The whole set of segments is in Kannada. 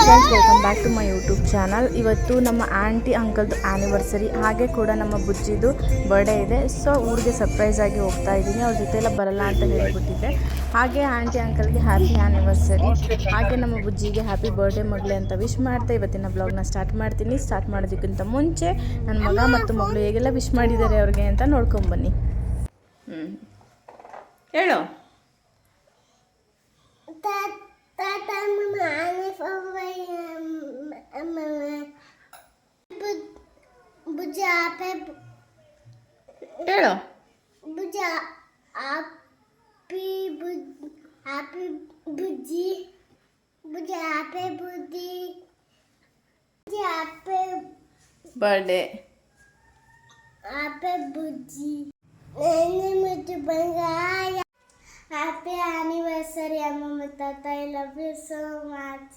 Friends, welcome back to my YouTube channel. ಇವತ್ತು ನಮ್ಮ ಆಂಟಿ ಅಂಕಲ್ದು ಆ್ಯನಿವರ್ಸರಿ, ಹಾಗೆ ಕೂಡ ನಮ್ಮ ಬುಜ್ಜಿದು ಬರ್ಡೇ ಇದೆ. ಸೊ ಊರಿಗೆ ಸರ್ಪ್ರೈಸ್ ಆಗಿ ಹೋಗ್ತಾ ಇದ್ದೀನಿ. ಅವ್ರ ಜೊತೆ ಎಲ್ಲ ಬರಲ್ಲ ಅಂತ ಹೇಳಿಬಿಟ್ಟಿದ್ದೆ. ಹಾಗೆ ಆಂಟಿ ಅಂಕಲ್ಗೆ ಹ್ಯಾಪಿ ಆ್ಯನಿವರ್ಸರಿ, ಹಾಗೆ ನಮ್ಮ ಬುಜ್ಜಿಗೆ ಹ್ಯಾಪಿ ಬರ್ಡೇ ಮಗಳೇ ಅಂತ ವಿಶ್ ಮಾಡ್ತಾ ಇವತ್ತಿನ ಬ್ಲಾಗ್ನ ಸ್ಟಾರ್ಟ್ ಮಾಡ್ತೀನಿ. ಸ್ಟಾರ್ಟ್ ಮಾಡೋದಕ್ಕಿಂತ ಮುಂಚೆ ನನ್ನ ಮಗ ಮತ್ತು ಮಗಳು ಹೇಗೆಲ್ಲ ವಿಶ್ ಮಾಡಿದ್ದಾರೆ ಅವ್ರಿಗೆ ಅಂತ ನೋಡ್ಕೊಂಬನ್ನಿ. ಹೇಳು. ಹೇಳು. Birthday Happy anniversary, Amma Tata. I love you so much.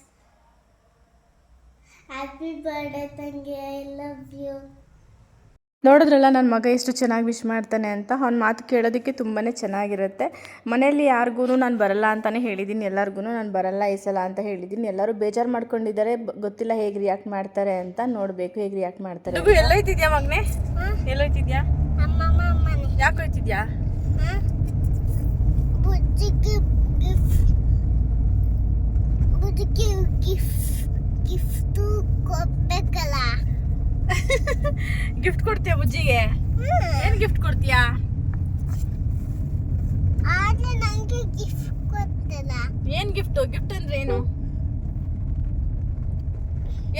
Happy birthday, Tangi. I love you. ನೋಡಿದ್ರಲ್ಲ ನನ್ನ ಮಗ ಎಷ್ಟು ಚೆನ್ನಾಗಿ ವಿಶ್ ಮಾಡ್ತಾನೆ ಅಂತ. ಅವ್ನ ಮಾತು ಕೇಳೋದಕ್ಕೆ ತುಂಬಾ ಚೆನ್ನಾಗಿರುತ್ತೆ. ಮನೆಯಲ್ಲಿ ಯಾರಿಗೂ ನಾನು ಬರಲ್ಲ ಅಂತಲೇ ಹೇಳಿದ್ದೀನಿ, ಎಲ್ಲರಿಗೂ ನಾನು ಬರಲ್ಲ ಈ ಸಲ ಅಂತ ಹೇಳಿದ್ದೀನಿ. ಎಲ್ಲರೂ ಬೇಜಾರು ಮಾಡ್ಕೊಂಡಿದ್ದಾರೆ, ಗೊತ್ತಿಲ್ಲ ಹೇಗೆ ರಿಯಾಕ್ಟ್ ಮಾಡ್ತಾರೆ ಅಂತ. ನೋಡಬೇಕು ಹೇಗೆ ರಿಯಾಕ್ಟ್ ಮಾಡ್ತಾರೆ. ಎಲ್ಲೋಯ್ತಿದ್ಯಾ ಮಗನೇ? ಎಲ್ಲೋಯ್ತಿದ್ಯಾ? ಯಾಕೆ ಹೋಯ್ತಿದ್ಯಾ? ಗಿಫ್ಟ್ ಕೊಡ್ತೀಯಾ ಬುಜ್ಜಿಗೆ? ಏನು ಗಿಫ್ಟ್ ಕೊಡ್ತೀಯಾ? ಏನ್ ಗಿಫ್ಟ್? ಗಿಫ್ಟ್ ಅಂದ್ರೆ ಏನು?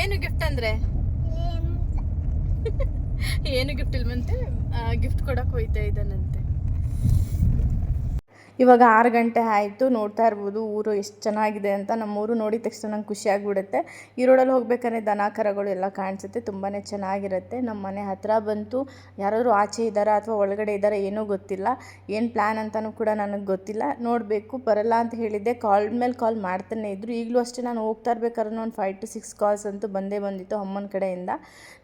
ಏನು ಗಿಫ್ಟ್ ಅಂದ್ರೆ? ಏನು ಗಿಫ್ಟ್ ಇಲ್ವಂತೆ, ಗಿಫ್ಟ್ ಕೊಡಕ್ಕೆ ಹೋಯ್ತಾ ಇದ್ದಾನಂತೆ. ಇವಾಗ 6 ಗಂಟೆ ಆಯಿತು. ನೋಡ್ತಾ ಇರ್ಬೋದು ಊರು ಎಷ್ಟು ಚೆನ್ನಾಗಿದೆ ಅಂತ. ನಮ್ಮೂರು ನೋಡಿದ ತಕ್ಷಣ ನಂಗೆ ಖುಷಿ ಆಗಿಬಿಡುತ್ತೆ. ಈ ರೋಡಲ್ಲಿ ಹೋಗ್ಬೇಕಾದ್ರೆ ದನ ಕರುಗಳು ಎಲ್ಲ ಕಾಣಿಸುತ್ತೆ, ತುಂಬಾ ಚೆನ್ನಾಗಿರುತ್ತೆ. ನಮ್ಮ ಮನೆ ಹತ್ತಿರ ಬಂತು. ಯಾರಾದರೂ ಆಚೆ ಇದ್ದಾರಾ ಅಥವಾ ಒಳಗಡೆ ಇದ್ದಾರಾ ಏನೂ ಗೊತ್ತಿಲ್ಲ. ಏನು ಪ್ಲ್ಯಾನ್ ಅಂತಲೂ ಕೂಡ ನನಗೆ ಗೊತ್ತಿಲ್ಲ. ನೋಡಬೇಕು. ಬರಲ್ಲ ಅಂತ ಹೇಳಿದ್ದೆ, ಕಾಲ್ ಮೇಲೆ ಕಾಲ್ ಮಾಡ್ತಾನೆ ಇದ್ದರು. ಈಗಲೂ ಅಷ್ಟೇ ನಾನು ಹೋಗ್ತಾ ಇರ್ಬೇಕಾದ್ರೆ ಒಂದು 5 to 6 ಕಾಲ್ಸ್ ಅಂತೂ ಬಂದಿತ್ತು ಅಮ್ಮನ ಕಡೆಯಿಂದ.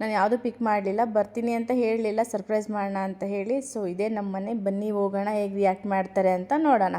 ನಾನು ಯಾವುದೂ ಪಿಕ್ ಮಾಡಲಿಲ್ಲ. ಬರ್ತೀನಿ ಅಂತ ಹೇಳಲಿಲ್ಲ, ಸರ್ಪ್ರೈಸ್ ಮಾಡೋಣ ಅಂತ ಹೇಳಿ. ಸೊ ಇದೇ ನಮ್ಮ ಮನೆ. ಬನ್ನಿ ಹೋಗೋಣ, ಹೇಗೆ ರಿಯಾಕ್ಟ್ ಮಾಡ್ತಾರೆ ಅಂತ ನೋಡೋಣ.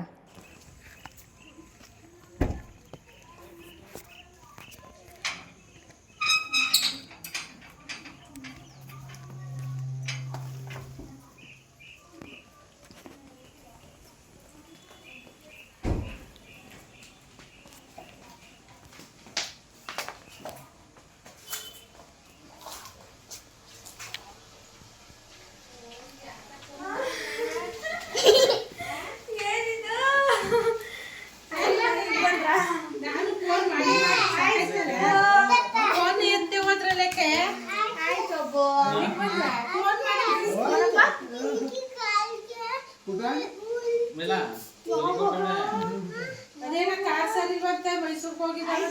ಅದೇನ ಕಾರ್ ಸರಿ ಬರ್ತೆ ಮೈಸೂರಿಗೆ ಹೋಗಿದ್ದಾಳೆ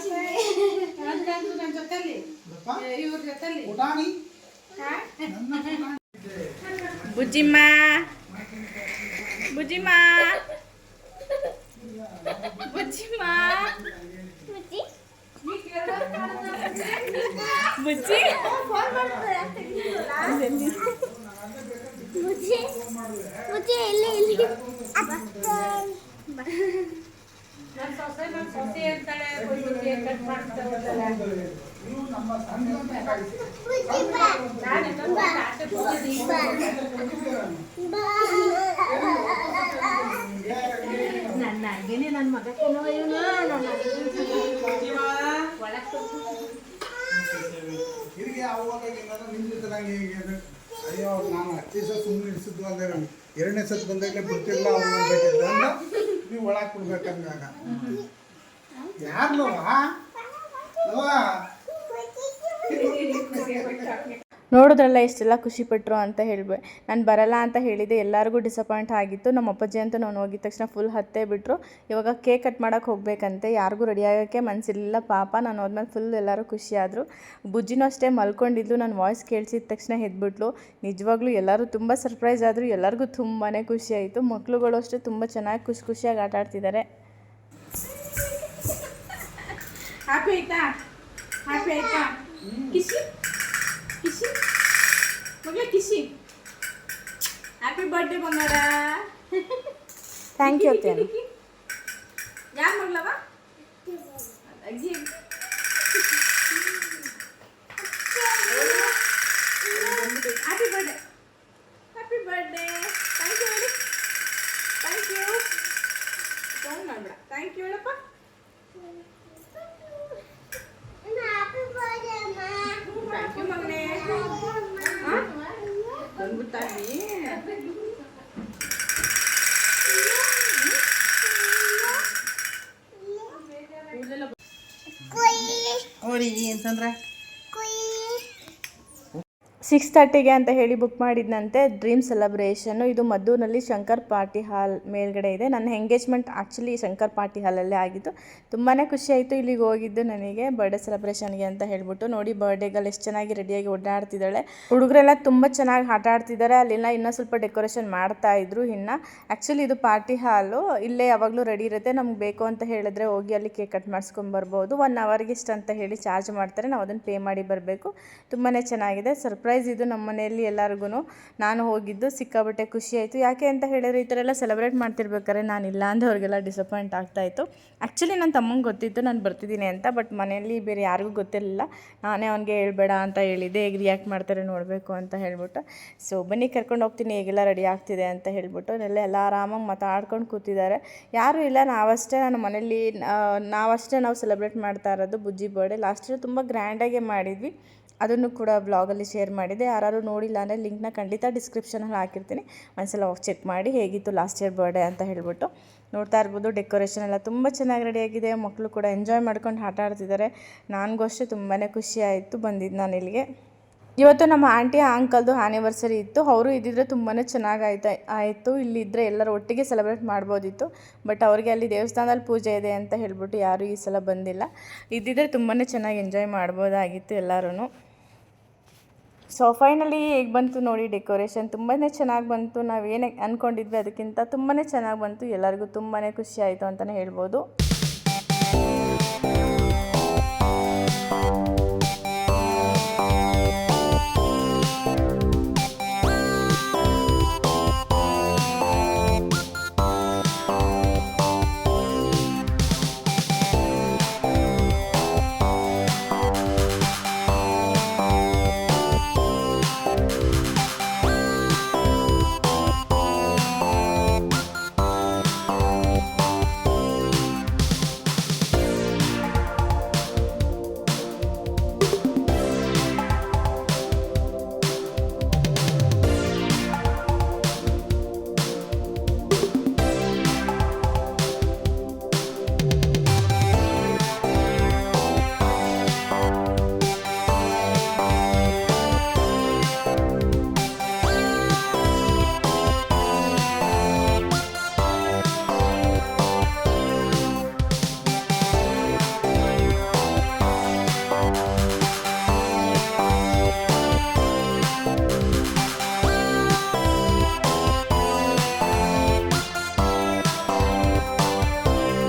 ನನ್ನ ಜೊತೆಲಿ ಇವ್ರ ಜೊತೆಲಿ ಬುಜ್ಜಿಮ್ಮ ಬುಜ್ಜಿಮ್ಮ ಬುಜ್ಜಿಮ್ಮ ಬುಜ್ಜಿ ಮುझे ಇಲ್ಲಿ ನನ್ನ ಸೊಸೆ ಅಂತಾಳೆ ಕಟ್ ಮಾಡ್ತಾ ಹೋಗ್ತಾರೆ. ನನ್ನ ಹಂಗೇನೆ ನನ್ನ ಮಗ ಅಯ್ಯೋ ನಾನು 10 ದಿವಸ ಸುಮ್ಮನೆ ಇರಿಸಿದ್ದು ಅಂದ್ರೆ 2ನೇ ಸತಿ ಬಂದಾಗಲೇ ಬಿಡ್ತಿರಲ್ಲ ಅವ್ರು ನೀವು ಒಳಗೆ ಕೊಡ್ಬೇಕಂದಾಗ ಯಾರ್ಲವಾ ನೋಡೋದ್ರಲ್ಲ ಎಷ್ಟೆಲ್ಲ ಖುಷಿಪಟ್ಟರು ಅಂತ ಹೇಳ್ಬೆ. ನಾನು ಬರಲ್ಲ ಅಂತ ಹೇಳಿದೆ, ಎಲ್ಲರಿಗೂ ಡಿಸಪಾಯಿಂಟ್ ಆಗಿತ್ತು. ನಮ್ಮ ಅಪ್ಪಾಜಿ ಅಂತೂ ನಾನು ಹೋಗಿದ ತಕ್ಷಣ ಫುಲ್ ಹತ್ತೇ ಬಿಟ್ಟರು. ಇವಾಗ ಕೇಕ್ ಕಟ್ ಮಾಡೋಕ್ಕೆ ಹೋಗಬೇಕಂತೆ. ಯಾರಿಗೂ ರೆಡಿ ಆಗೋಕ್ಕೆ ಮನಸ್ಸಿರಲಿಲ್ಲ ಪಾಪ. ನಾನು ಹೋದ್ಮೇಲೆ ಫುಲ್ ಎಲ್ಲರೂ ಖುಷಿಯಾದರು. ಬುಜ್ಜಿನೂ ಅಷ್ಟೇ ಮಲ್ಕೊಂಡಿದ್ದು. ನನ್ನ ವಾಯ್ಸ್ ಕೇಳಿಸಿದ ತಕ್ಷಣ ಎದ್ಬಿಟ್ಲು. ನಿಜವಾಗ್ಲೂ ಎಲ್ಲರೂ ತುಂಬ ಸರ್ಪ್ರೈಸ್ ಆದರು. ಎಲ್ಲರಿಗೂ ತುಂಬಾ ಖುಷಿ ಆಯಿತು. ಮಕ್ಕಳುಗಳು ಅಷ್ಟೇ ತುಂಬ ಚೆನ್ನಾಗಿ ಖುಷಿಯಾಗಿ ಆಟ ಆಡ್ತಿದ್ದಾರೆ. ಹ್ಯಾಪಿ ಆಯ್ತಾ? ಹ್ಯಾಪಿ ಆಯ್ತಾ? ಕಿಸಿ ಕಿಸಿ ಮಗಳ ಕಿಸಿ. ಹ್ಯಾಪಿ ಬರ್ಡೇ ಬಂಗಾರ. ಥ್ಯಾಂಕ್ ಯು ಅತ್ತೆ. ಯಾರು ಮಗಳವ? ಅಜ್ಜಿ ಥ್ಯಾಂಕ್ ಯು ಫೋನ್ ಮಾಡಬೇಡ. ಥ್ಯಾಂಕ್ ಯು ಹೇಳಪ್ಪ. ಥ್ಯಾಂಕ್ ಯು ಮಗನೇ. ಬಂದ್ಬಿಟ್ಟಾಗಿ ಓಡಿ ಅಂತಂದ್ರೆ 6:30ಗೆ ಅಂತ ಹೇಳಿ ಬುಕ್ ಮಾಡಿದ್ನಂತೆ. ಡ್ರೀಮ್ ಸೆಲೆಬ್ರೇಷನ್ನು. ಇದು ಮದ್ದೂರಿನಲ್ಲಿ ಶಂಕರ್ ಪಾರ್ಟಿ ಹಾಲ್ ಮೇಲ್ಗಡೆ ಇದೆ. ನನ್ನ ಎಂಗೇಜ್ಮೆಂಟ್ ಆ್ಯಕ್ಚುಲಿ ಶಂಕರ್ ಪಾರ್ಟಿ ಹಾಲಲ್ಲೇ ಆಗಿತ್ತು. ತುಂಬಾ ಖುಷಿ ಆಯಿತು ಇಲ್ಲಿಗೆ ಹೋಗಿದ್ದು ನನಗೆ ಬರ್ಡೇ ಸೆಲೆಬ್ರೇಷನ್ಗೆ ಅಂತ ಹೇಳ್ಬಿಟ್ಟು. ನೋಡಿ ಬರ್ಡೇಗಲ್ಲಿ ಎಷ್ಟು ಚೆನ್ನಾಗಿ ರೆಡಿಯಾಗಿ ಓಡಾಡ್ತಿದ್ದಾಳೆ. ಹುಡುಗರೆಲ್ಲ ತುಂಬ ಚೆನ್ನಾಗಿ ಆಟ ಆಡ್ತಿದ್ದಾರೆ. ಅಲ್ಲೆಲ್ಲ ಇನ್ನೂ ಸ್ವಲ್ಪ ಡೆಕೋರೇಷನ್ ಮಾಡ್ತಾಯಿದ್ರು. ಇನ್ನು ಆ್ಯಕ್ಚುಲಿ ಇದು ಪಾರ್ಟಿ ಹಾಲು. ಇಲ್ಲೇ ಯಾವಾಗಲೂ ರೆಡಿ ಇರುತ್ತೆ. ನಮ್ಗೆ ಬೇಕು ಅಂತ ಹೇಳಿದ್ರೆ ಹೋಗಿ ಅಲ್ಲಿ ಕೇಕ್ ಕಟ್ ಮಾಡಿಸ್ಕೊಂಬರ್ಬೋದು. 1 ಅವರ್ಗೆ ಇಷ್ಟು ಅಂತ ಹೇಳಿ ಚಾರ್ಜ್ ಮಾಡ್ತಾರೆ. ನಾವು ಅದನ್ನು ಪೇ ಮಾಡಿ ಬರಬೇಕು. ತುಂಬಾ ಚೆನ್ನಾಗಿದೆ. ಸರ್ಪ್ರೈಸ್ ಇದು ನಮ್ಮ ಮನೆಯಲ್ಲಿ ಎಲ್ಲರಿಗೂ. ನಾನು ಹೋಗಿದ್ದು ಸಿಕ್ಕಾಬಟ್ಟೆ ಖುಷಿ ಆಯಿತು. ಯಾಕೆ ಅಂತ ಹೇಳಿದ್ರೆ ಈ ಥರ ಎಲ್ಲ ಸೆಲೆಬ್ರೇಟ್ ಮಾಡ್ತಿರ್ಬೇಕಾದ್ರೆ ನಾನಿಲ್ಲ ಅಂದರೆ ಅವ್ರಿಗೆಲ್ಲ ಡಿಸಪಾಯಿಂಟ್ ಆಗ್ತಾಯಿತ್ತು. ಆ್ಯಕ್ಚುಲಿ ನನ್ನ ತಮ್ಮಂಗೆ ಗೊತ್ತಿತ್ತು ನಾನು ಬರ್ತಿದ್ದೀನಿ ಅಂತ. ಬಟ್ ಮನೆಯಲ್ಲಿ ಬೇರೆ ಯಾರಿಗೂ ಗೊತ್ತಿರಲಿಲ್ಲ. ನಾನೇ ಅವನಿಗೆ ಹೇಳ್ಬೇಡ ಅಂತ ಹೇಳಿದ್ದೆ. ಹೇಗೆ ರಿಯಾಕ್ಟ್ ಮಾಡ್ತಾರೆ ನೋಡಬೇಕು ಅಂತ ಹೇಳ್ಬಿಟ್ಟು. ಸೊ ಬನ್ನಿ ಕರ್ಕೊಂಡು ಹೋಗ್ತೀನಿ ಹೇಗೆಲ್ಲ ರೆಡಿ ಆಗ್ತಿದೆ ಅಂತ ಹೇಳ್ಬಿಟ್ಟು. ಎಲ್ಲ ಆರಾಮಾಗಿ ಮಾತಾಡ್ಕೊಂಡು ಕೂತಿದ್ದಾರೆ. ಯಾರೂ ಇಲ್ಲ, ನಾವಷ್ಟೇ. ನನ್ನ ಮನೇಲಿ ನಾವು ಸೆಲೆಬ್ರೇಟ್ ಮಾಡ್ತಾ ಇರೋದು ಬುಜ್ಜಿ ಬರ್ಡೇ. ಲಾಸ್ಟ್ ಇಯರ್ ತುಂಬ ಗ್ರ್ಯಾಂಡಾಗೆ ಮಾಡಿದ್ವಿ. ಅದನ್ನು ಕೂಡ ಬ್ಲಾಗಲ್ಲಿ ಶೇರ್ ಮಾಡಿದೆ. ಯಾರು ನೋಡಿಲ್ಲ ಅಂದರೆ ಲಿಂಕ್ನ ಖಂಡಿತ ಡಿಸ್ಕ್ರಿಪ್ಷನಲ್ಲಿ ಹಾಕಿರ್ತೀನಿ. ಒಂದ್ಸಲ ಚೆಕ್ ಮಾಡಿ ಹೇಗಿತ್ತು ಲಾಸ್ಟ್ ಇಯರ್ ಬರ್ಡೇ ಅಂತ ಹೇಳ್ಬಿಟ್ಟು. ನೋಡ್ತಾ ಇರ್ಬೋದು ಡೆಕೋರೇಷನ್ ಎಲ್ಲ ತುಂಬ ಚೆನ್ನಾಗಿ ರೆಡಿಯಾಗಿದೆ. ಮಕ್ಕಳು ಕೂಡ ಎಂಜಾಯ್ ಮಾಡ್ಕೊಂಡು ಆಟ ಆಡ್ತಿದ್ದಾರೆ. ನನಗೂ ಅಷ್ಟೇ ತುಂಬಾ ಖುಷಿ ಆಯಿತು ಬಂದಿದ್ದು ನಾನು ಇಲ್ಲಿಗೆ. ಇವತ್ತು ನಮ್ಮ ಆಂಟಿ ಅಂಕಲ್ದು ಆ್ಯನಿವರ್ಸರಿ ಇತ್ತು. ಅವರು ಇದ್ದಿದ್ರೆ ತುಂಬಾ ಚೆನ್ನಾಗಿ ಆಯಿತು. ಇಲ್ಲಿದ್ದರೆ ಎಲ್ಲರೂ ಒಟ್ಟಿಗೆ ಸೆಲೆಬ್ರೇಟ್ ಮಾಡ್ಬೋದಿತ್ತು. ಬಟ್ ಅವ್ರಿಗೆ ಅಲ್ಲಿ ದೇವಸ್ಥಾನದಲ್ಲಿ ಪೂಜೆ ಇದೆ ಅಂತ ಹೇಳ್ಬಿಟ್ಟು ಯಾರೂ ಈ ಸಲ ಬಂದಿಲ್ಲ. ಇದ್ದಿದ್ರೆ ತುಂಬಾ ಚೆನ್ನಾಗಿ ಎಂಜಾಯ್ ಮಾಡ್ಬೋದಾಗಿತ್ತು ಎಲ್ಲರೂ. ಸೊ ಫೈನಲಿ ಹೇಗೆ ಬಂತು ನೋಡಿ ಡೆಕೋರೇಷನ್. ತುಂಬಾ ಚೆನ್ನಾಗಿ ಬಂತು. ನಾವೇನೇ ಅಂದ್ಕೊಂಡಿದ್ವಿ ಅದಕ್ಕಿಂತ ತುಂಬಾ ಚೆನ್ನಾಗಿ ಬಂತು. ಎಲ್ಲರಿಗೂ ತುಂಬಾ ಖುಷಿ ಆಯಿತು ಅಂತಲೇ ಹೇಳ್ಬೋದು.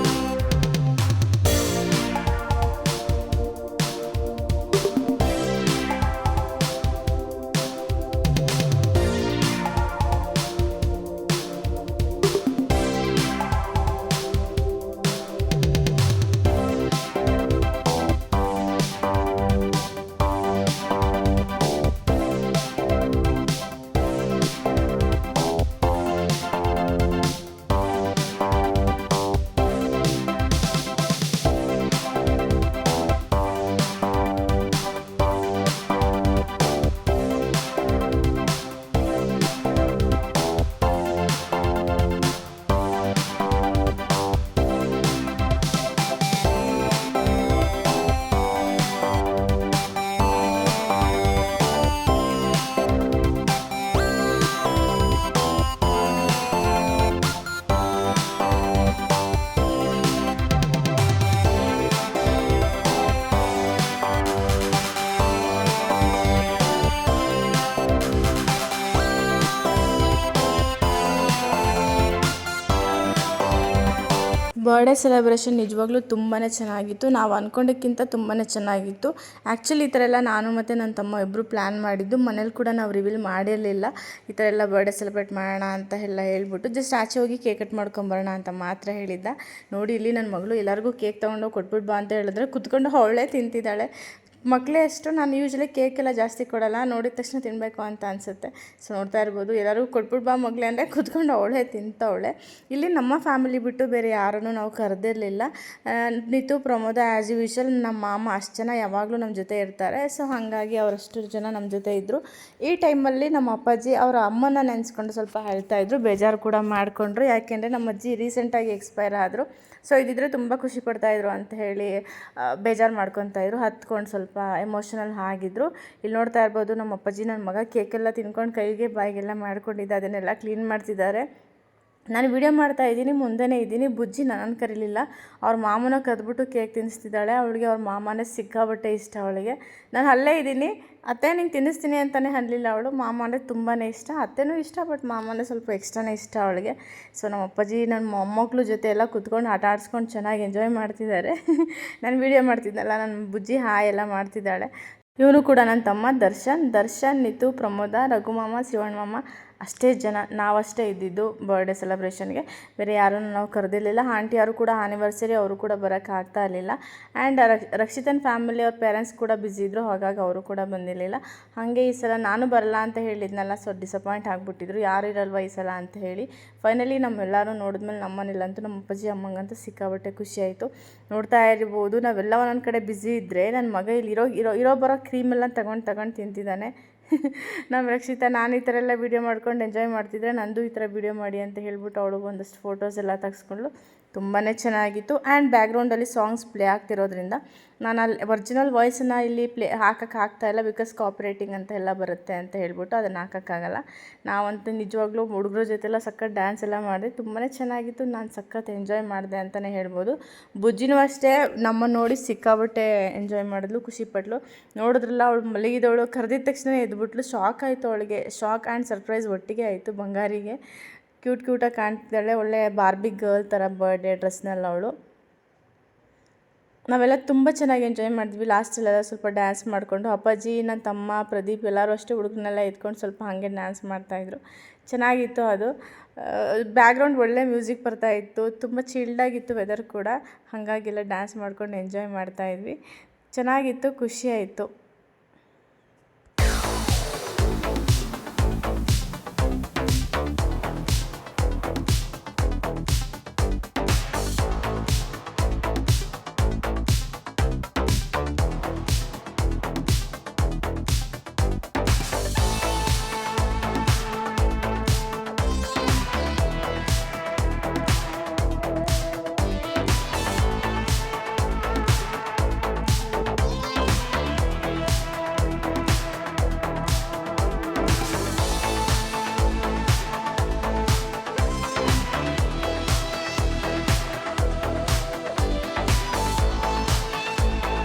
ಬರ್ಡೇ ಸೆಲೆಬ್ರೇಷನ್ ನಿಜವಾಗ್ಲೂ ತುಂಬಾ ಚೆನ್ನಾಗಿತ್ತು. ನಾವು ಅಂದ್ಕೊಂಡಕ್ಕಿಂತ ತುಂಬಾ ಚೆನ್ನಾಗಿತ್ತು. ಆ್ಯಕ್ಚುಲಿ ಈ ಥರ ಎಲ್ಲ ನಾನು ಮತ್ತು ನನ್ನ ತಮ್ಮ ಇಬ್ಬರು ಪ್ಲ್ಯಾನ್ ಮಾಡಿದ್ದು. ಮನೇಲಿ ಕೂಡ ನಾವು ರಿವೀಲ್ ಮಾಡಿರಲಿಲ್ಲ. ಈ ಥರ ಎಲ್ಲ ಬರ್ಡೇ ಸೆಲೆಬ್ರೇಟ್ ಮಾಡೋಣ ಅಂತ ಎಲ್ಲ ಹೇಳ್ಬಿಟ್ಟು ಜಸ್ಟ್ ಆಚೆ ಹೋಗಿ ಕೇಕ್ ಕಟ್ ಮಾಡ್ಕೊಂಬರೋಣ ಅಂತ ಮಾತ್ರ ಹೇಳಿದ್ದ. ನೋಡಿ ಇಲ್ಲಿ ನನ್ನ ಮಗಳು ಎಲ್ಲರಿಗೂ ಕೇಕ್ ತೊಗೊಂಡೋಗಿ ಕೊಟ್ಬಿಟ್ಟು ಬಾ ಅಂತ ಹೇಳಿದ್ರೆ ಕುತ್ಕೊಂಡು ಅವಳೇ ತಿಂತಿದ್ದಾಳೆ. ಮಕ್ಕಳೇ ಅಷ್ಟು ನಾನು ಯೂಶ್ವಲಿ ಕೇಕೆಲ್ಲ ಜಾಸ್ತಿ ಕೊಡಲ್ಲ, ನೋಡಿದ ತಕ್ಷಣ ತಿನ್ನಬೇಕು ಅಂತ ಅನಿಸುತ್ತೆ. ಸೊ ನೋಡ್ತಾ ಇರ್ಬೋದು, ಎಲ್ಲರೂ ಕೊಟ್ಬಿಟ್ಟು ಬಾ ಮಗಳೇ ಅಂದರೆ ಕುತ್ಕೊಂಡು ಅವಳೇ ತಿಂತವಳೆ. ಇಲ್ಲಿ ನಮ್ಮ ಫ್ಯಾಮಿಲಿ ಬಿಟ್ಟು ಬೇರೆ ಯಾರನ್ನೂ ನಾವು ಕರೆದಿರಲಿಲ್ಲ. ನಿತು ಪ್ರಮೋದ ಆ್ಯಸ್ ಯೂಶ್ವಲ್ ನಮ್ಮ ಮಾಮ ಅಷ್ಟು ಜನ ಯಾವಾಗಲೂ ನಮ್ಮ ಜೊತೆ ಇರ್ತಾರೆ. ಸೊ ಹಾಗಾಗಿ ಅವರಷ್ಟು ಜನ ನಮ್ಮ ಜೊತೆ ಇದ್ದರು. ಈ ಟೈಮಲ್ಲಿ ನಮ್ಮ ಅಪ್ಪಾಜಿ ಅವರ ಅಮ್ಮನ ನೆನೆಸ್ಕೊಂಡು ಸ್ವಲ್ಪ ಹೇಳ್ತಾಯಿದ್ರು, ಬೇಜಾರು ಕೂಡ ಮಾಡಿಕೊಂಡ್ರು. ಯಾಕೆಂದರೆ ನಮ್ಮ ಅಜ್ಜಿ ರೀಸೆಂಟಾಗಿ ಎಕ್ಸ್ಪೈರ್ ಆದರು. ಸೊ ಇದಿದ್ರೆ ತುಂಬ ಖುಷಿ ಪಡ್ತಾಯಿದ್ರು ಅಂತ ಹೇಳಿ ಬೇಜಾರು ಮಾಡ್ಕೊತಾಯಿದ್ರು, ಹತ್ಕೊಂಡು ಸ್ವಲ್ಪ ಎಮೋಷನಲ್ ಆಗಿದ್ರು. ಇಲ್ಲಿ ನೋಡ್ತಾ ಇರ್ಬೋದು, ನಮ್ಮ ಅಪ್ಪಾಜಿ ನನ್ನ ಮಗ ಕೇಕೆಲ್ಲ ತಿನ್ಕೊಂಡು ಕೈಗೆ ಬಾಯಿಗೆಲ್ಲ ಮಾಡ್ಕೊಂಡಿದ್ದೆ, ಅದನ್ನೆಲ್ಲ ಕ್ಲೀನ್ ಮಾಡ್ತಿದ್ದಾರೆ. ನಾನು ವಿಡಿಯೋ ಮಾಡ್ತಾಯಿದ್ದೀನಿ, ಮುಂದೆನೇ ಇದ್ದೀನಿ. ಬುಜ್ಜಿ ನನ್ನನ್ನು ಕರೀಲಿಲ್ಲ, ಅವ್ರ ಮಾಮನ ಕರೆದ್ಬಿಟ್ಟು ಕೇಕ್ ತಿನ್ನಿಸ್ತಿದ್ದಾಳೆ. ಅವಳಿಗೆ ಅವ್ರ ಮಾಮನೇ ಸಿಕ್ಕಾಬಟ್ಟೆ ಇಷ್ಟ ಅವಳಿಗೆ. ನಾನು ಅಲ್ಲೇ ಇದ್ದೀನಿ, ಅತ್ತೆ ನಿಂಗೆ ತಿನ್ನಿಸ್ತೀನಿ ಅಂತಲೇ ಅನ್ನಲಿಲ್ಲ ಅವಳು. ಮಾಮ ಅಂದರೆ ತುಂಬಾ ಇಷ್ಟ, ಅತ್ತೆನೂ ಇಷ್ಟ, ಬಟ್ ಮಾಮನೇ ಸ್ವಲ್ಪ ಎಕ್ಸ್ಟ್ರಾನೇ ಇಷ್ಟ ಅವಳಿಗೆ. ಸೊ ನಮ್ಮ ಅಪ್ಪಾಜಿ ನನ್ನ ಮೊಮ್ಮಕ್ಕಳು ಜೊತೆ ಎಲ್ಲ ಕುತ್ಕೊಂಡು ಆಟ ಆಡಿಸ್ಕೊಂಡು ಚೆನ್ನಾಗಿ ಎಂಜಾಯ್ ಮಾಡ್ತಿದ್ದಾರೆ. ನಾನು ವೀಡಿಯೋ ಮಾಡ್ತಿದ್ದಲ್ಲ, ನನ್ನ ಬುಜ್ಜಿ ಹಾಯ್ ಎಲ್ಲ ಮಾಡ್ತಿದ್ದಾಳೆ. ಇವನು ಕೂಡ ನನ್ನ ತಮ್ಮ ದರ್ಶನ್, ನಿತು, ಪ್ರಮೋದ, ರಘುಮಾಮ, ಶಿವಣ್ಣ ಮಾಮ, ಅಷ್ಟೇ ಜನ, ನಾವಷ್ಟೇ ಇದ್ದಿದ್ದು ಬರ್ಡೇ ಸೆಲೆಬ್ರೇಷನ್ಗೆ. ಬೇರೆ ಯಾರನ್ನು ನಾವು ಕರೆದಿರಲಿಲ್ಲ. ಆಂಟಿ ಯಾರು ಕೂಡ ಆ್ಯನಿವರ್ಸರಿ ಅವರು ಕೂಡ ಬರೋಕ್ಕಾಗ್ತಾ ಇರಲಿಲ್ಲ. ಆ್ಯಂಡ್ ರಕ್ಷಿತನ ಫ್ಯಾಮಿಲಿ ಅವ್ರ ಪೇರೆಂಟ್ಸ್ ಕೂಡ ಬ್ಯುಸಿ ಇದ್ದರು, ಹಾಗಾಗಿ ಅವರು ಕೂಡ ಬಂದಿರಲಿಲ್ಲ. ಹಾಗೆ ಈ ಸಲ ನಾನು ಬರಲ್ಲ ಅಂತ ಹೇಳಿದ್ನಲ್ಲ, ಸೊ ಡಿಸಪಾಯಿಂಟ್ ಆಗಿಬಿಟ್ಟಿದ್ರು, ಯಾರು ಇರಲ್ವ ಈ ಸಲ ಅಂತ ಹೇಳಿ. ಫೈನಲಿ ನಮ್ಮೆಲ್ಲರೂ ನೋಡಿದ್ಮೇಲೆ ನಮ್ಮನೇಲಂತೂ ನಮ್ಮ ಅಪ್ಪಾಜಿ ಅಮ್ಮಂಗಂತೂ ಸಿಕ್ಕಾಬಟ್ಟೆ ಖುಷಿಯಾಯಿತು. ನೋಡ್ತಾ ಇರ್ಬೋದು, ನಾವೆಲ್ಲ ಒಂದೊಂದು ಕಡೆ ಬ್ಯುಸಿ ಇದ್ದರೆ ನನ್ನ ಮಗ ಇಲ್ಲಿ ಇರೋ ಬರೋ ಕ್ರೀಮೆಲ್ಲ ತಗೊಂಡು ತಿಂತಿದ್ದಾನೆ. ನಮ್ಮ ರಕ್ಷಿತಾ ನಾನು ಈ ಥರ ಎಲ್ಲ ವೀಡಿಯೋ ಮಾಡ್ಕೊಂಡು ಎಂಜಾಯ್ ಮಾಡ್ತಿದ್ರೆ, ನಂದು ಈ ಥರ ವೀಡಿಯೋ ಮಾಡಿ ಅಂತ ಹೇಳ್ಬಿಟ್ಟು ಅವಳು ಒಂದಷ್ಟು ಫೋಟೋಸ್ ಎಲ್ಲ ತೆಗೆಸ್ಕೊಂಡ್ಳು. ತುಂಬಾ ಚೆನ್ನಾಗಿತ್ತು. ಆ್ಯಂಡ್ ಬ್ಯಾಕ್ಗ್ರೌಂಡಲ್ಲಿ ಸಾಂಗ್ಸ್ ಪ್ಲೇ ಆಗ್ತಿರೋದ್ರಿಂದ ನಾನು ಅಲ್ಲಿ ಒರಿಜಿನಲ್ ವಾಯ್ಸನ್ನು ಇಲ್ಲಿ ಹಾಕ್ತಾಯಿಲ್ಲ, ಬಿಕಾಸ್ ಕಾಪರೇಟಿಂಗ್ ಅಂತ ಎಲ್ಲ ಬರುತ್ತೆ ಅಂತ ಹೇಳ್ಬಿಟ್ಟು ಅದನ್ನು ಹಾಕೋಕ್ಕಾಗಲ್ಲ. ನಾವಂತೂ ನಿಜವಾಗ್ಲೂ ಹುಡುಗರ ಜೊತೆಲ್ಲ ಸಖತ್ ಡ್ಯಾನ್ಸ್ ಎಲ್ಲ ಮಾಡಿದೆ, ತುಂಬಾ ಚೆನ್ನಾಗಿತ್ತು. ನಾನು ಸಖತ್ ಎಂಜಾಯ್ ಮಾಡಿದೆ ಅಂತಲೇ ಹೇಳ್ಬೋದು. ಬುಜ್ಜಿನೂ ಅಷ್ಟೇ ನಮ್ಮನ್ನು ನೋಡಿ ಸಿಕ್ಕಾಬಟ್ಟೆ ಎಂಜಾಯ್ ಮಾಡಿದ್ಲು, ಖುಷಿಪಟ್ಲು. ನೋಡಿದ್ರಲ್ಲ, ಅವಳು ಮಲಗಿದವಳು ಕರೆದಿದ್ದ ತಕ್ಷಣ ಎದ್ಬಿಟ್ಲು. ಶಾಕ್ ಆಯಿತು ಅವಳಿಗೆ, ಶಾಕ್ ಆ್ಯಂಡ್ ಸರ್ಪ್ರೈಸ್ ಒಟ್ಟಿಗೆ ಆಯಿತು. ಬಂಗಾರಿಗೆ ಕ್ಯೂಟಾಗಿ ಕಾಣ್ತಿದ್ದಾಳೆ, ಒಳ್ಳೆ ಬಾರ್ಬಿ ಗರ್ಲ್ ಥರ ಬರ್ಡೇ ಡ್ರೆಸ್ನೆಲ್ಲ ಅವಳು. ನಾವೆಲ್ಲ ತುಂಬ ಚೆನ್ನಾಗಿ ಎಂಜಾಯ್ ಮಾಡಿದ್ವಿ. ಲಾಸ್ಟಲ್ಲೆಲ್ಲ ಸ್ವಲ್ಪ ಡ್ಯಾನ್ಸ್ ಮಾಡಿಕೊಂಡು ಅಪ್ಪಾಜಿ, ನನ್ನ ತಮ್ಮ, ಪ್ರದೀಪ್ ಎಲ್ಲರೂ ಅಷ್ಟೇ ಹುಡುಗನೆಲ್ಲ ಎತ್ಕೊಂಡು ಸ್ವಲ್ಪ ಹಾಗೆ ಡ್ಯಾನ್ಸ್ ಮಾಡ್ತಾಯಿದ್ರು. ಚೆನ್ನಾಗಿತ್ತು ಅದು. ಬ್ಯಾಕ್ಗ್ರೌಂಡ್ ಒಳ್ಳೆ ಮ್ಯೂಸಿಕ್ ಬರ್ತಾಯಿತ್ತು, ತುಂಬ ಚಿಲ್ಡಾಗಿತ್ತು ವೆದರ್ ಕೂಡ, ಹಾಗಾಗೆಲ್ಲ ಡ್ಯಾನ್ಸ್ ಮಾಡ್ಕೊಂಡು ಎಂಜಾಯ್ ಮಾಡ್ತಾಯಿದ್ವಿ. ಚೆನ್ನಾಗಿತ್ತು, ಖುಷಿಯಾಯಿತು.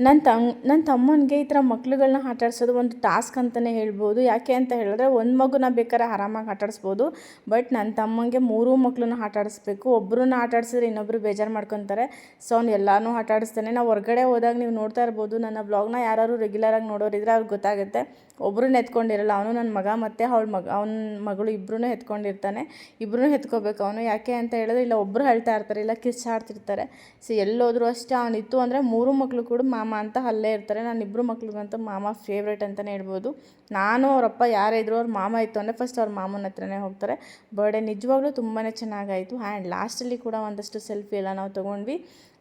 ನನ್ನ ತಮ್ಮನಿಗೆ ಈ ಥರ ಮಕ್ಳುಗಳನ್ನ ಆಟಾಡ್ಸೋದು ಒಂದು ಟಾಸ್ಕ್ ಅಂತಲೇ ಹೇಳ್ಬೋದು. ಯಾಕೆ ಅಂತ ಹೇಳಿದ್ರೆ ಒಂದು ಮಗುನ ಬೇಕಾದ್ರೆ ಆರಾಮಾಗಿ ಆಟಾಡಿಸ್ಬೋದು, ಬಟ್ ನನ್ನ ತಮ್ಮನಿಗೆ 3 ಮಕ್ಕಳನ್ನ ಆಟಾಡಿಸ್ಬೇಕು. ಒಬ್ಬರನ್ನ ಆಟಾಡಿಸಿದ್ರೆ ಇನ್ನೊಬ್ಬರು ಬೇಜಾರು ಮಾಡ್ಕೊತಾರೆ. ಸೊ ಅವ್ನು ಎಲ್ಲನೂ ಆಟಾಡಿಸ್ತಾನೆ. ನಾವು ಹೊರಗಡೆ ಹೋದಾಗ ನೀವು ನೋಡ್ತಾ ಇರ್ಬೋದು, ನನ್ನ ಬ್ಲಾಗ್ನ ಯಾರು ರೆಗ್ಯುಲರಾಗಿ ನೋಡೋರಿದ್ರೆ ಅವ್ರಿಗೆ ಗೊತ್ತಾಗುತ್ತೆ. ಒಬ್ಬರನ್ನ ಎತ್ಕೊಂಡಿರಲ್ಲ, ಅವನು ನನ್ನ ಮಗ ಮತ್ತು ಅವನ ಮಗಳು ಇಬ್ಬರೂ ಎತ್ಕೊಂಡಿರ್ತಾನೆ. ಇಬ್ಬರೂ ಎತ್ಕೋಬೇಕು ಅವನು. ಯಾಕೆ ಅಂತ ಹೇಳಿದ್ರೆ ಇಲ್ಲ ಒಬ್ಬರು ಅಳ್ತಾ ಇರ್ತಾರೆ, ಇಲ್ಲ ಕಿಚ್ಚಾಡ್ತಿರ್ತಾರೆ. ಸೊ ಎಲ್ಲೋದ್ರೂ ಅಷ್ಟೇ ಅವನಿತ್ತು ಅಂದರೆ 3 ಮಕ್ಕಳು ಕೂಡ ಮಾಮ ಅಂತ ಅಲ್ಲೇ ಇರ್ತಾರೆ. ನಾನು 2 ಮಕ್ಳಿಗಂತೂ ಮಾಮ ಫೇವ್ರೇಟ್ ಅಂತಲೇ ಹೇಳ್ಬೋದು. ನಾನು ಅವರಪ್ಪ ಯಾರೇ ಇದ್ರು ಅವ್ರ ಮಾಮ ಇತ್ತು ಅಂದರೆ ಫಸ್ಟ್ ಅವ್ರ ಮಾಮನ ಹತ್ರನೇ ಹೋಗ್ತಾರೆ. ಬರ್ಡೇ ನಿಜವಾಗ್ಲೂ ತುಂಬಾ ಚೆನ್ನಾಗಾಯಿತು. ಆ್ಯಂಡ್ ಲಾಸ್ಟಲ್ಲಿ ಕೂಡ ಒಂದಷ್ಟು ಸೆಲ್ಫಿ ಎಲ್ಲ ನಾವು ತೊಗೊಂಡ್ವಿ.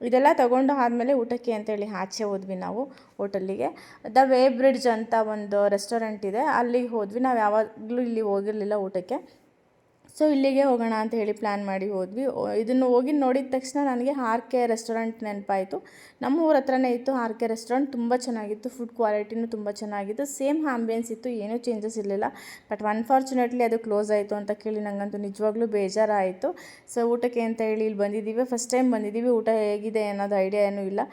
ಇದೆಲ್ಲ ತೊಗೊಂಡು ಆದಮೇಲೆ ಊಟಕ್ಕೆ ಅಂತೇಳಿ ಆಚೆ ಹೋದ್ವಿ ನಾವು ಹೋಟೆಲ್ಲಿಗೆ. ದ ವೇ ಬ್ರಿಡ್ಜ್ ಅಂತ ಒಂದು ರೆಸ್ಟೋರೆಂಟ್ ಇದೆ, ಅಲ್ಲಿಗೆ ಹೋದ್ವಿ. ನಾವು ಯಾವಾಗಲೂ ಇಲ್ಲಿ ಹೋಗಿರಲಿಲ್ಲ ಊಟಕ್ಕೆ. ಸೊ ಇಲ್ಲಿಗೆ ಹೋಗೋಣ ಅಂತ ಹೇಳಿ ಪ್ಲ್ಯಾನ್ ಮಾಡಿ ಹೋದ್ವಿ. ಇದನ್ನು ಹೋಗಿ ನೋಡಿದ ತಕ್ಷಣ ನನಗೆ RK ರೆಸ್ಟೋರೆಂಟ್ ನೆನಪಾಯಿತು. ನಮ್ಮ ಊರ ಹತ್ರನೇ ಇತ್ತು RK ರೆಸ್ಟೋರೆಂಟ್. ತುಂಬ ಚೆನ್ನಾಗಿತ್ತು, ಫುಡ್ ಕ್ವಾಲಿಟಿನೂ ತುಂಬ ಚೆನ್ನಾಗಿತ್ತು, ಸೇಮ್ ಆಂಬಿಯನ್ಸ್ ಇತ್ತು, ಏನೂ ಚೇಂಜಸ್ ಇರಲಿಲ್ಲ. ಬಟ್ ಅನ್ಫಾರ್ಚುನೇಟ್ಲಿ ಅದು ಕ್ಲೋಸ್ ಆಯಿತು ಅಂತ ಕೇಳಿ ನನಗಂತೂ ನಿಜವಾಗ್ಲೂ ಬೇಜಾರಾಯಿತು. ಸೊ ಊಟಕ್ಕೆ ಅಂತ ಹೇಳಿ ಇಲ್ಲಿ ಬಂದಿದ್ದೀವಿ. ಫಸ್ಟ್ ಟೈಮ್ ಬಂದಿದ್ದೀವಿ. ಊಟ ಹೇಗಿದೆ ಅನ್ನೋದು ಐಡಿಯಾ ಏನೂ ಇಲ್ಲ.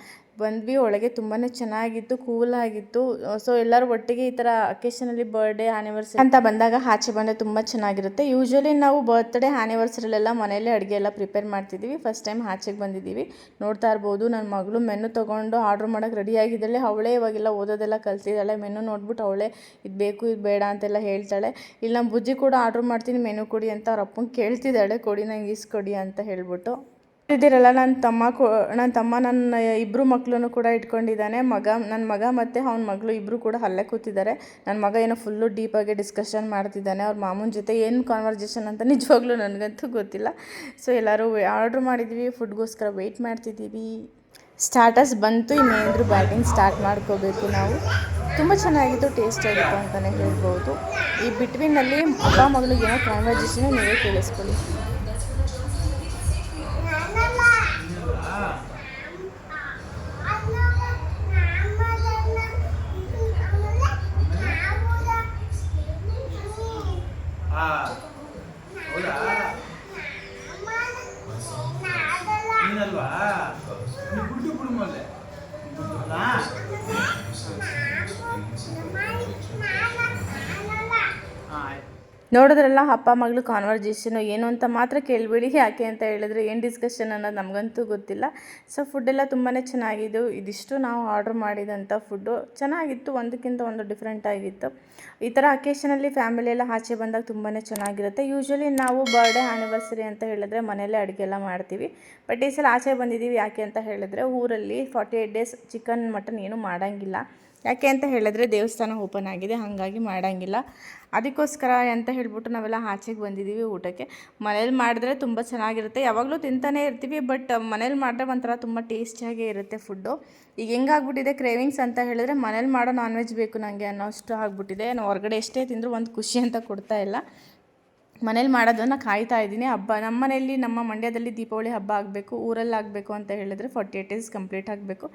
ಬಂದ್ವಿ, ಒಳಗೆ ತುಂಬಾ ಚೆನ್ನಾಗಿತ್ತು, ಕೂಲಾಗಿತ್ತು. ಸೊ ಎಲ್ಲರೂ ಒಟ್ಟಿಗೆ ಈ ಥರ ಅಕೇಶನಲ್ಲಿ ಬರ್ಡೇ ಆ್ಯನಿವರ್ಸರಿ ಅಂತ ಬಂದಾಗ ಆಚೆ ಬಂದರೆ ತುಂಬ ಚೆನ್ನಾಗಿರುತ್ತೆ. ಯೂಶ್ವಲಿ ನಾವು ಬರ್ತ್ಡೇ ಆ್ಯನಿವರ್ಸರಿಲೆಲ್ಲ ಮನೆಯಲ್ಲೇ ಅಡುಗೆ ಎಲ್ಲ ಪ್ರಿಪೇರ್ ಮಾಡ್ತಿದ್ದೀವಿ. ಫಸ್ಟ್ ಟೈಮ್ ಆಚೆಗೆ ಬಂದಿದ್ದೀವಿ. ನೋಡ್ತಾ ಇರ್ಬೋದು, ನನ್ನ ಮಗಳು ಮೆನು ತೊಗೊಂಡು ಆರ್ಡ್ರ್ ಮಾಡೋಕ್ಕೆ ರೆಡಿಯಾಗಿದ್ದಾಳೆ. ಅವಳೇ ಇವಾಗೆಲ್ಲ ಓದೋದೆಲ್ಲ ಕಲ್ತಿದ್ದಾಳೆ. ಮೆನು ನೋಡ್ಬಿಟ್ಟು ಅವಳೇ ಇದು ಬೇಕು ಇದು ಬೇಡ ಅಂತೆಲ್ಲ ಹೇಳ್ತಾಳೆ. ಇಲ್ಲಿ ನಮ್ಮ ಬುಜ್ಜಿ ಕೂಡ ಆರ್ಡ್ರ್ ಮಾಡ್ತೀನಿ ಮೆನು ಕೊಡಿ ಅಂತ ಅವ್ರ ಅಪ್ಪಂಗೆ ಕೇಳ್ತಿದ್ದಾಳೆ, ಕೊಡಿ ನಂಗೆ ಇಸ್ಕೊಡಿ ಅಂತ ಹೇಳ್ಬಿಟ್ಟು. ಇದಿರಲ್ಲ ನನ್ನ ತಮ್ಮ ನನ್ನ 2 ಮಕ್ಕಳನ್ನು ಕೂಡ ಇಟ್ಕೊಂಡಿದ್ದಾನೆ. ನನ್ನ ಮಗ ಮತ್ತು ಅವನ ಮಗಳು ಇಬ್ಬರು ಕೂಡ ಅಲ್ಲೇ ಕೂತಿದ್ದಾರೆ. ನನ್ನ ಮಗ ಏನೋ ಫುಲ್ಲು ಡೀಪಾಗಿ ಡಿಸ್ಕಷನ್ ಮಾಡ್ತಿದ್ದಾನೆ ಅವ್ರ ಮಾಮನ ಜೊತೆ. ಏನು ಕಾನ್ವರ್ಜೇಷನ್ ಅಂತ ನಿಜವಾಗ್ಲೂ ನನಗಂತೂ ಗೊತ್ತಿಲ್ಲ. ಸೊ ಎಲ್ಲರೂ ಆರ್ಡ್ರ್ ಮಾಡಿದ್ವಿ, ಫುಡ್ಗೋಸ್ಕರ ವೆಯ್ಟ್ ಮಾಡ್ತಿದ್ದೀವಿ. ಸ್ಟಾರ್ಟರ್ಸ್ ಬಂತು, ಇನ್ನೇನಾದರೂ ಬ್ಯಾಟಿಂಗ್ ಸ್ಟಾರ್ಟ್ ಮಾಡ್ಕೋಬೇಕು ನಾವು. ತುಂಬ ಚೆನ್ನಾಗಿತ್ತು, ಟೇಸ್ಟ್ ಆಗಿತ್ತು ಅಂತಲೇ ಹೇಳ್ಬೋದು. ಈ ಬಿಟ್ವೀನಲ್ಲಿ ಅಪ್ಪ ಮಗಳಿಗೆ ಏನೋ ಕಾನ್ವರ್ಜೇಷನ್ ನೀವೇ ಕೇಳಿಸ್ಕೊಳ್ಳಿ. ನೋಡಿದ್ರಲ್ಲ ಅಪ್ಪ ಮಗಳು ಕಾನ್ವರ್ಜೇಷನು ಏನು ಅಂತ ಮಾತ್ರ ಕೇಳಬೇಡಿ. ಯಾಕೆ ಅಂತ ಹೇಳಿದ್ರೆ ಏನು ಡಿಸ್ಕಷನ್ ಅನ್ನೋದು ನಮಗಂತೂ ಗೊತ್ತಿಲ್ಲ. ಸೊ ಫುಡ್ಡೆಲ್ಲ ತುಂಬಾ ಚೆನ್ನಾಗಿದ್ದು. ಇದಿಷ್ಟು ನಾವು ಆರ್ಡ್ರ್ ಮಾಡಿದಂಥ ಫುಡ್ಡು ಚೆನ್ನಾಗಿತ್ತು, ಒಂದಕ್ಕಿಂತ ಒಂದು ಡಿಫ್ರೆಂಟ್ ಆಗಿತ್ತು. ಈ ಥರ ಅಕೇಶನಲ್ಲಿ ಫ್ಯಾಮಿಲಿ ಎಲ್ಲ ಆಚೆ ಬಂದಾಗ ತುಂಬಾ ಚೆನ್ನಾಗಿರುತ್ತೆ. ಯೂಶ್ವಲಿ ನಾವು ಬರ್ಡೇ ಆ್ಯನಿವರ್ಸರಿ ಅಂತ ಹೇಳಿದ್ರೆ ಮನೆಯಲ್ಲೇ ಅಡುಗೆ ಎಲ್ಲ ಮಾಡ್ತೀವಿ. ಬಟ್ ಈ ಸಲ ಆಚೆ ಬಂದಿದ್ದೀವಿ. ಯಾಕೆ ಅಂತ ಹೇಳಿದ್ರೆ ಊರಲ್ಲಿ 48 ಡೇಸ್ ಚಿಕನ್ ಮಟನ್ ಏನೂ ಮಾಡೋಂಗಿಲ್ಲ. ಯಾಕೆ ಅಂತ ಹೇಳಿದ್ರೆ ದೇವಸ್ಥಾನ ಓಪನ್ ಆಗಿದೆ, ಹಾಗಾಗಿ ಮಾಡೋಂಗಿಲ್ಲ. ಅದಕ್ಕೋಸ್ಕರ ಅಂತ ಹೇಳ್ಬಿಟ್ಟು ನಾವೆಲ್ಲ ಆಚೆಗೆ ಬಂದಿದ್ದೀವಿ ಊಟಕ್ಕೆ. ಮನೇಲಿ ಮಾಡಿದ್ರೆ ತುಂಬ ಚೆನ್ನಾಗಿರುತ್ತೆ, ಯಾವಾಗಲೂ ತಿಂತಾನೇ ಇರ್ತೀವಿ. ಬಟ್ ಮನೇಲಿ ಮಾಡಿದ್ರೆ ಒಂಥರ ತುಂಬ ಟೇಸ್ಟಿಯಾಗೇ ಇರುತ್ತೆ ಫುಡ್ಡು. ಈಗ ಹೆಂಗಾಗ್ಬಿಟ್ಟಿದೆ ಕ್ರೇವಿಂಗ್ಸ್ ಅಂತ ಹೇಳಿದ್ರೆ ಮನೇಲಿ ಮಾಡೋ ನಾನ್ ವೆಜ್ ಬೇಕು ನನಗೆ ಅನ್ನೋಷ್ಟು ಆಗಿಬಿಟ್ಟಿದೆ. ನಾವು ಹೊರಗಡೆ ಎಷ್ಟೇ ತಿಂದರೂ ಒಂದು ಖುಷಿ ಅಂತ ಕೊಡ್ತಾ ಇಲ್ಲ. ಮನೇಲಿ ಮಾಡೋದನ್ನು ಕಾಯ್ತಾ ಇದ್ದೀನಿ. ಹಬ್ಬ ನಮ್ಮ ಮನೆಯಲ್ಲಿ, ನಮ್ಮ ಮಂಡ್ಯದಲ್ಲಿ ದೀಪಾವಳಿ ಹಬ್ಬ ಆಗಬೇಕು, ಊರಲ್ಲಿ ಆಗಬೇಕು ಅಂತ ಹೇಳಿದ್ರೆ 48 ಡೇಸ್ ಕಂಪ್ಲೀಟ್ ಆಗಬೇಕು.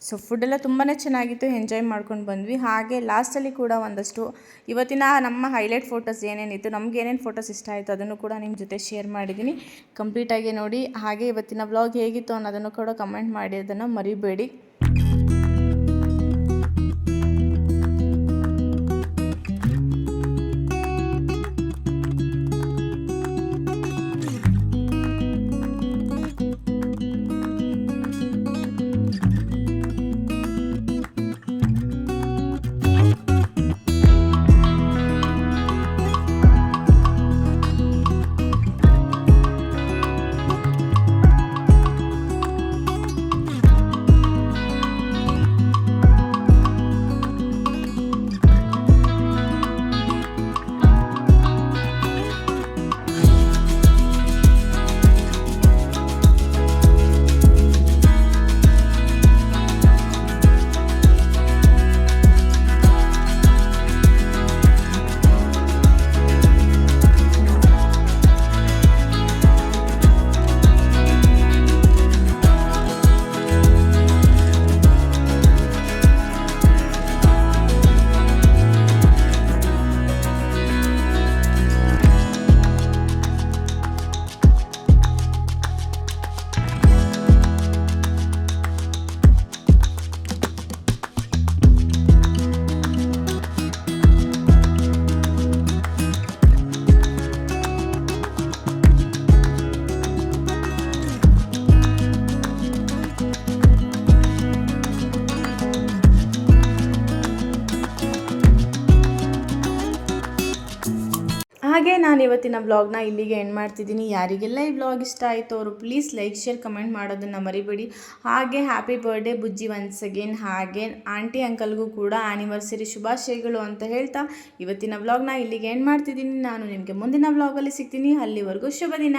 ಸೊ ಫುಡ್ಡೆಲ್ಲ ತುಂಬಾ ಚೆನ್ನಾಗಿತ್ತು, ಎಂಜಾಯ್ ಮಾಡ್ಕೊಂಡು ಬಂದ್ವಿ. ಹಾಗೆ ಲಾಸ್ಟಲ್ಲಿ ಕೂಡ ಒಂದಷ್ಟು ಇವತ್ತಿನ ನಮ್ಮ ಹೈಲೈಟ್ ಫೋಟೋಸ್ ಏನೇನಿತ್ತು, ನಮ್ಗೆ ಏನೇನು ಫೋಟೋಸ್ ಇಷ್ಟ ಆಯಿತು ಅದನ್ನು ಕೂಡ ನಿಮ್ಮ ಜೊತೆ ಶೇರ್ ಮಾಡಿದ್ದೀನಿ. ಕಂಪ್ಲೀಟಾಗಿ ನೋಡಿ. ಹಾಗೆ ಇವತ್ತಿನ ವ್ಲಾಗ್ ಹೇಗಿತ್ತು ಅನ್ನೋದನ್ನು ಕೂಡ ಕಮೆಂಟ್ ಮಾಡಿ, ಅದನ್ನು ಮರಿಬೇಡಿ. ಹಾಗೆ ನಾನು ಇವತ್ತಿನ ವ್ಲಾಗ್ನ ಇಲ್ಲಿಗೆ ಎಂಡ್ ಮಾಡ್ತಿದ್ದೀನಿ. ಯಾರಿಗೆಲ್ಲ ಈ ವ್ಲಾಗ್ ಇಷ್ಟ ಆಯಿತು ಅವರು ಪ್ಲೀಸ್ ಲೈಕ್ ಶೇರ್ ಕಮೆಂಟ್ ಮಾಡೋದನ್ನು ಮರಿಬೇಡಿ. ಹಾಗೆ ಹ್ಯಾಪಿ ಬರ್ಡೇ ಬುಜ್ಜಿ ಒನ್ಸ್ ಅಗೇನ್. ಹಾಗೆ ಆಂಟಿ ಅಂಕಲ್ಗೂ ಕೂಡ ಆ್ಯನಿವರ್ಸರಿ ಶುಭಾಶಯಗಳು ಅಂತ ಹೇಳ್ತಾ ಇವತ್ತಿನ ವ್ಲಾಗ್ನ ಇಲ್ಲಿಗೆ ಎಂಡ್ ಮಾಡ್ತಿದ್ದೀನಿ. ನಾನು ನಿಮಗೆ ಮುಂದಿನ ವ್ಲಾಗಲ್ಲಿ ಸಿಗ್ತೀನಿ. ಅಲ್ಲಿವರೆಗೂ ಶುಭ ದಿನ.